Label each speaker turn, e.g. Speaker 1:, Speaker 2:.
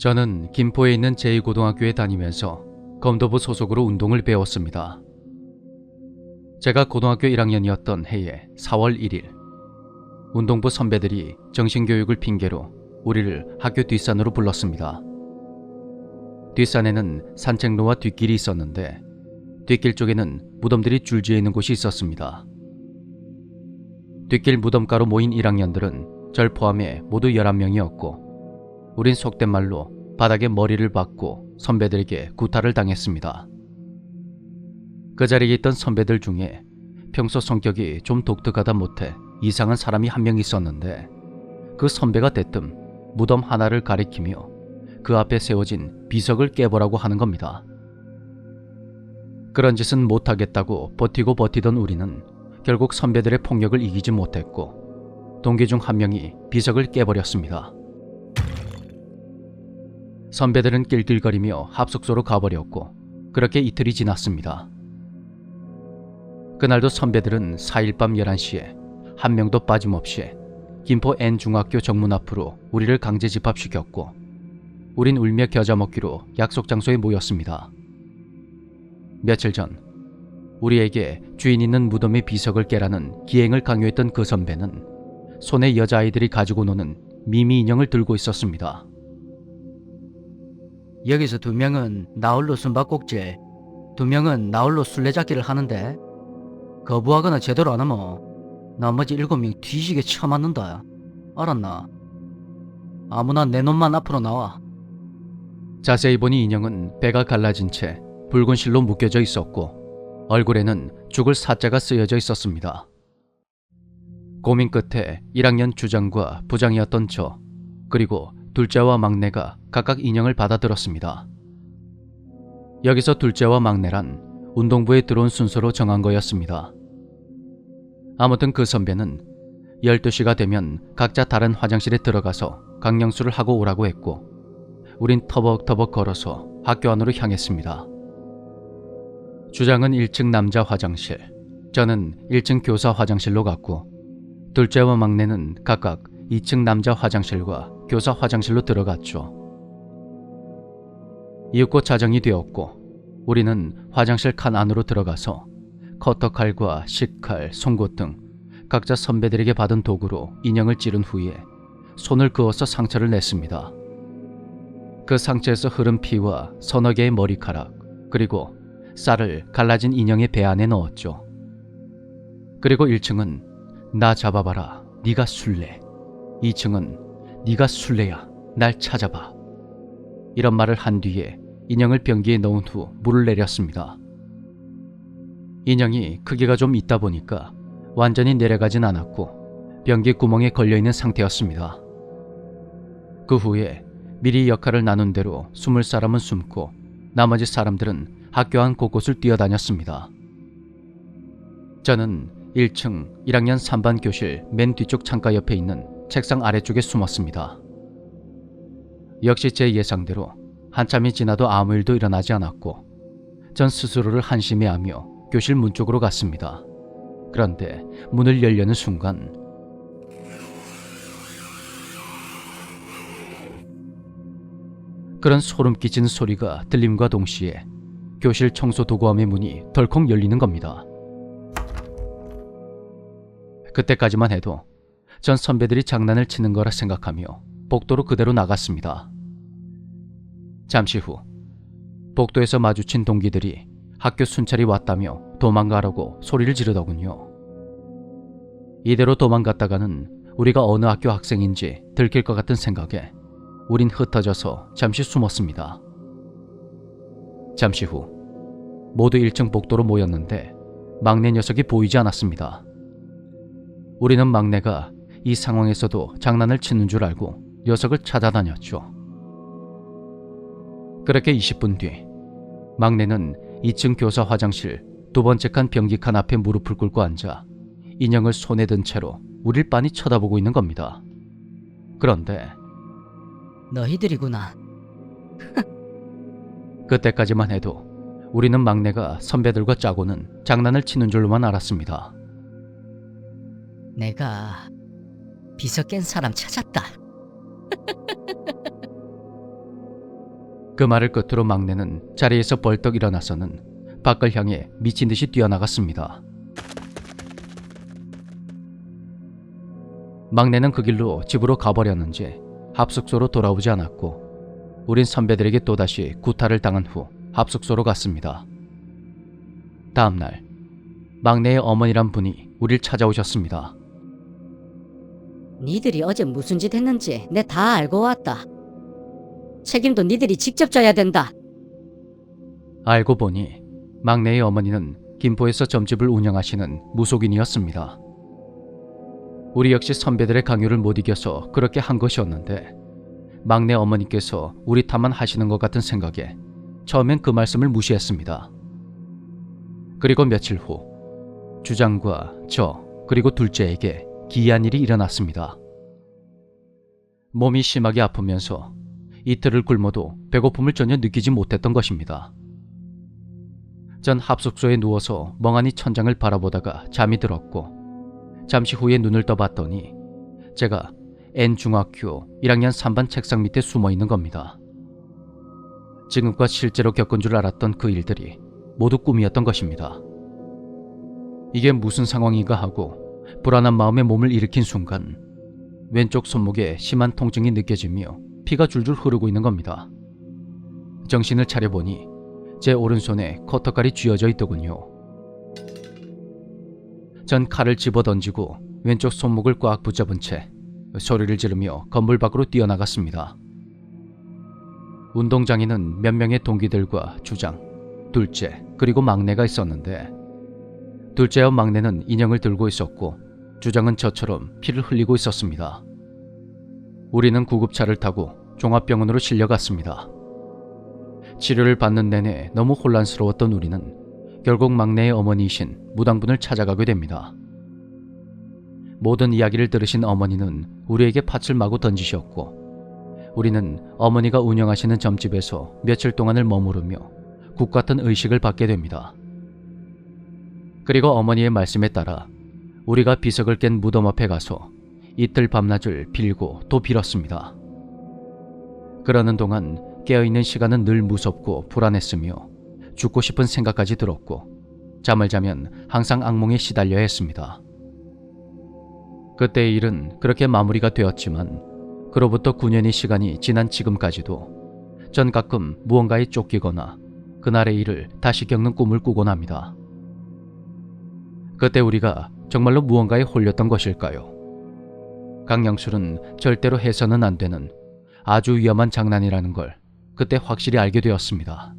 Speaker 1: 저는 김포에 있는 제2고등학교에 다니면서 검도부 소속으로 운동을 배웠습니다. 제가 고등학교 1학년이었던 해에 4월 1일 운동부 선배들이 정신교육을 핑계로 우리를 학교 뒷산으로 불렀습니다. 뒷산에는 산책로와 뒷길이 있었는데 뒷길 쪽에는 무덤들이 줄지어 있는 곳이 있었습니다. 뒷길 무덤가로 모인 1학년들은 절 포함해 모두 11명이었고 우린 속된 말로 바닥에 머리를 박고 선배들에게 구타를 당했습니다. 그 자리에 있던 선배들 중에 평소 성격이 좀 독특하다 못해 이상한 사람이 한 명 있었는데 그 선배가 대뜸 무덤 하나를 가리키며 그 앞에 세워진 비석을 깨보라고 하는 겁니다. 그런 짓은 못하겠다고 버티고 버티던 우리는 결국 선배들의 폭력을 이기지 못했고 동기 중 한 명이 비석을 깨버렸습니다. 선배들은 낄낄거리며 합숙소로 가버렸고 그렇게 이틀이 지났습니다. 그날도 선배들은 4일 밤 11시에 한 명도 빠짐없이 김포 N중학교 정문 앞으로 우리를 강제 집합시켰고 우린 울며 겨자 먹기로 약속 장소에 모였습니다. 며칠 전 우리에게 주인 있는 무덤의 비석을 깨라는 기행을 강요했던 그 선배는 손에 여자아이들이 가지고 노는 미미 인형을 들고 있었습니다.
Speaker 2: 여기서 2명은 나홀로 숨바꼭질, 2명은 나홀로 술래잡기를 하는데 거부하거나 제대로 안 하면 나머지 7명 뒤지게 쳐맞는다. 알았나? 아무나 내 놈만 앞으로 나와.
Speaker 1: 자세히 보니 인형은 배가 갈라진 채 붉은 실로 묶여져 있었고 얼굴에는 죽을 사자가 쓰여져 있었습니다. 고민 끝에 1학년 주장과 부장이었던 저 그리고 둘째와 막내가 각각 인형을 받아들었습니다. 여기서 둘째와 막내란 운동부에 들어온 순서로 정한 거였습니다. 아무튼 그 선배는 12시가 되면 각자 다른 화장실에 들어가서 강령수를 하고 오라고 했고 우린 터벅터벅 걸어서 학교 안으로 향했습니다. 주장은 1층 남자 화장실, 저는 1층 교사 화장실로 갔고 둘째와 막내는 각각 2층 남자 화장실과 교사 화장실로 들어갔죠. 이윽고 자정이 되었고 우리는 화장실 칸 안으로 들어가서 커터칼과 식칼, 송곳 등 각자 선배들에게 받은 도구로 인형을 찌른 후에 손을 그어서 상처를 냈습니다. 그 상처에서 흐른 피와 서너 개의 머리카락 그리고 쌀을 갈라진 인형의 배 안에 넣었죠. 그리고 1층은 나 잡아봐라 네가 술래, 2층은 네가 술래야 날 찾아봐 이런 말을 한 뒤에 인형을 변기에 넣은 후 물을 내렸습니다. 인형이 크기가 좀 있다 보니까 완전히 내려가진 않았고 변기 구멍에 걸려있는 상태였습니다. 그 후에 미리 역할을 나눈 대로 숨을 사람은 숨고 나머지 사람들은 학교 안 곳곳을 뛰어다녔습니다. 저는 1층 1학년 3반 교실 맨 뒤쪽 창가 옆에 있는 책상 아래쪽에 숨었습니다. 역시 제 예상대로 한참이 지나도 아무 일도 일어나지 않았고 전 스스로를 한심해하며 교실 문 쪽으로 갔습니다. 그런데 문을 열려는 순간 그런 소름 끼치는 소리가 들림과 동시에 교실 청소 도구함의 문이 덜컥 열리는 겁니다. 그때까지만 해도 전 선배들이 장난을 치는 거라 생각하며 복도로 그대로 나갔습니다. 잠시 후 복도에서 마주친 동기들이 학교 순찰이 왔다며 도망가라고 소리를 지르더군요. 이대로 도망갔다가는 우리가 어느 학교 학생인지 들킬 것 같은 생각에 우린 흩어져서 잠시 숨었습니다. 잠시 후 모두 1층 복도로 모였는데 막내 녀석이 보이지 않았습니다. 우리는 막내가 이 상황에서도 장난을 치는 줄 알고 녀석을 찾아다녔죠. 그렇게 20분 뒤 막내는 2층 교사 화장실 2번째 칸 변기 칸 앞에 무릎을 꿇고 앉아 인형을 손에 든 채로 우릴 빤히 쳐다보고 있는 겁니다. 그런데
Speaker 2: 너희들이구나.
Speaker 1: 그때까지만 해도 우리는 막내가 선배들과 짜고는 장난을 치는 줄로만 알았습니다.
Speaker 2: 내가 비석 깬 사람 찾았다.
Speaker 1: 그 말을 끝으로 막내는 자리에서 벌떡 일어나서는 밖을 향해 미친 듯이 뛰어나갔습니다. 막내는 그 길로 집으로 가버렸는지 합숙소로 돌아오지 않았고 우린 선배들에게 또다시 구타를 당한 후 합숙소로 갔습니다. 다음날 막내의 어머니란 분이 우릴 찾아오셨습니다.
Speaker 3: 니들이 어제 무슨 짓 했는지 내 다 알고 왔다. 책임도 니들이 직접 져야 된다.
Speaker 1: 알고 보니 막내의 어머니는 김포에서 점집을 운영하시는 무속인이었습니다. 우리 역시 선배들의 강요를 못 이겨서 그렇게 한 것이었는데 막내 어머니께서 우리 탓만 하시는 것 같은 생각에 처음엔 그 말씀을 무시했습니다. 그리고 며칠 후 주장과 저 그리고 둘째에게 기이한 일이 일어났습니다. 몸이 심하게 아프면서 이틀을 굶어도 배고픔을 전혀 느끼지 못했던 것입니다. 전 합숙소에 누워서 멍하니 천장을 바라보다가 잠이 들었고 잠시 후에 눈을 떠봤더니 제가 N중학교 1학년 3반 책상 밑에 숨어 있는 겁니다. 지금껏 실제로 겪은 줄 알았던 그 일들이 모두 꿈이었던 것입니다. 이게 무슨 상황인가 하고 불안한 마음에 몸을 일으킨 순간 왼쪽 손목에 심한 통증이 느껴지며 피가 줄줄 흐르고 있는 겁니다. 정신을 차려보니 제 오른손에 커터칼이 쥐어져 있더군요. 전 칼을 집어던지고 왼쪽 손목을 꽉 붙잡은 채 소리를 지르며 건물 밖으로 뛰어나갔습니다. 운동장에는 몇 명의 동기들과 주장, 둘째, 그리고 막내가 있었는데 둘째와 막내는 인형을 들고 있었고 주장은 저처럼 피를 흘리고 있었습니다. 우리는 구급차를 타고 종합병원으로 실려갔습니다. 치료를 받는 내내 너무 혼란스러웠던 우리는 결국 막내의 어머니이신 무당분을 찾아가게 됩니다. 모든 이야기를 들으신 어머니는 우리에게 팥을 마구 던지셨고 우리는 어머니가 운영하시는 점집에서 며칠 동안을 머무르며 국 같은 의식을 받게 됩니다. 그리고 어머니의 말씀에 따라 우리가 비석을 깬 무덤 앞에 가서 이틀 밤낮을 빌고 또 빌었습니다. 그러는 동안 깨어있는 시간은 늘 무섭고 불안했으며 죽고 싶은 생각까지 들었고 잠을 자면 항상 악몽에 시달려야 했습니다. 그때의 일은 그렇게 마무리가 되었지만 그로부터 9년의 시간이 지난 지금까지도 전 가끔 무언가에 쫓기거나 그날의 일을 다시 겪는 꿈을 꾸곤 합니다. 그때 우리가 정말로 무언가에 홀렸던 것일까요? 강령술은 절대로 해서는 안 되는 아주 위험한 장난이라는 걸 그때 확실히 알게 되었습니다.